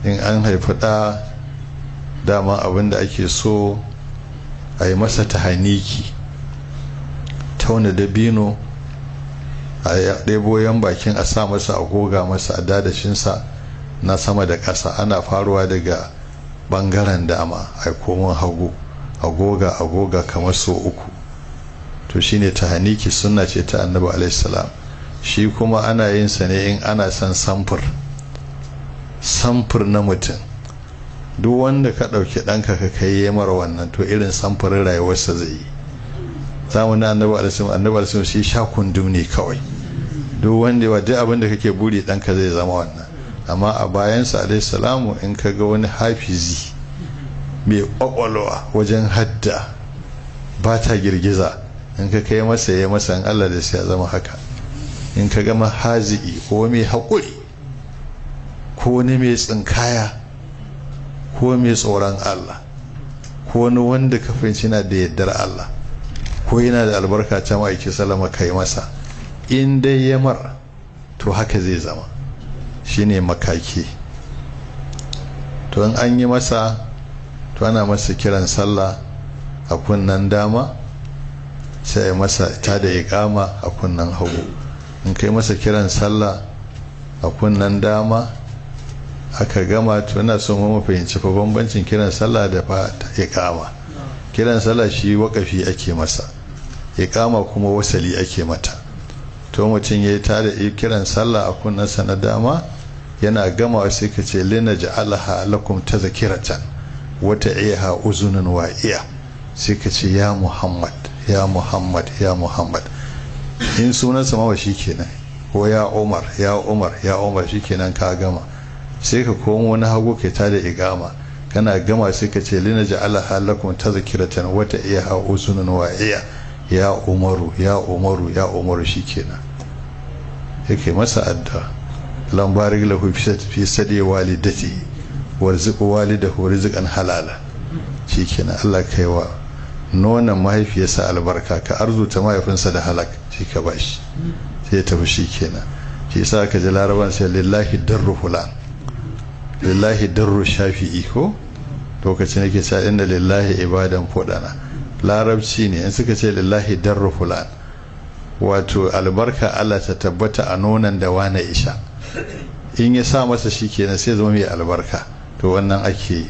in an haifi ɗa dama abin da ake so a yi masa tahaniki, tauna dabino a ɗebo yan bakin a sa masa a goga masa a dadashinsa na sama da ƙasa. Ana faruwa daga ɓangaren dama a komon hagu a goga kamar so uku. To shine tahaniki, sunna ce ta annabi alaihi salam. Shi kuma ana yin sa ne in ana son samfur na mutum. Duk wanda ka ɗauki ɗanka ka kai mara wannan to irin samfurin rayuwarsa zai yi. Zamanin annabi alaihi salam shi sha kundum ne kawai. Duk wanda wa duk abin da kake buri ɗanka zai zama wannan. Amma a bayansa alaihi salamu in ka ga wani hafizi mai ƙwaƙwalwa wajen hadda ba ta girgiza, in ka kai masa ya masa in Allah da sai ya zama haka. In ka gama haziki ko mai haƙuri ko wani mai tsinkaya ko mai tsoron Allah ko wani wanda ka fahimci na da yardar Allah ko yana da albarka ta ma'aiki salama kai masa, in dai ya mar to haka zai zama. Shine makaki. To in an yi masa to ana masa kiran sallah a kunnan dama, sai masa ta da iqama a kunnan hagu. In kai masa kiran sallah a kunnan dama aka gama, to ina so mu fahimci fa bambancin kiran sallah da fa iqama. Kiran sallah shi wakafi ake masa, iqama kuma wasali ake mata. To mutum yayi ta da kiran sallah a kunnan sa na dama, yana gama sai ka ce linaj'alaha lakum tazkiratan wa ta'iha uzunun wa'iya. Sai ka ce ya Muhammad ya Muhammad ya Muhammad. In sunansa ma shi kenan, ko ya Umar ya Umar ya Umar, shi kenan ka gama. Sai ka komo wani hagu kai ta da igama, kana gama sai ka ce linaj'alaha lakum tazkiratan wa ta'iha uzunun wa'iya ya Umaru ya Umaru ya Umaru, shi kenan. Yake masa addu'a, lam barik lahu fi sadi walidati warzuq walidahu rizqan halala. Shi kenan. Allah kaiwa nonon mahaifiyarsa albarka, ka arzuta mahaifinsa da halak, shi ka bashi sai ya tafi. Shi kenan. Shi yasa ka ji laraban sai lillahi darru fulan, lillahi darru shafi'i ko lokacin yake cewa inna lillahi ibadan fudana. Larabci ne in suka ce lillahi darru fulan, wato albarka Allah ta tabbata a nonon da wane isha. In ya sa masa shi kenan sai zama mai albarka. To wannan ake yi.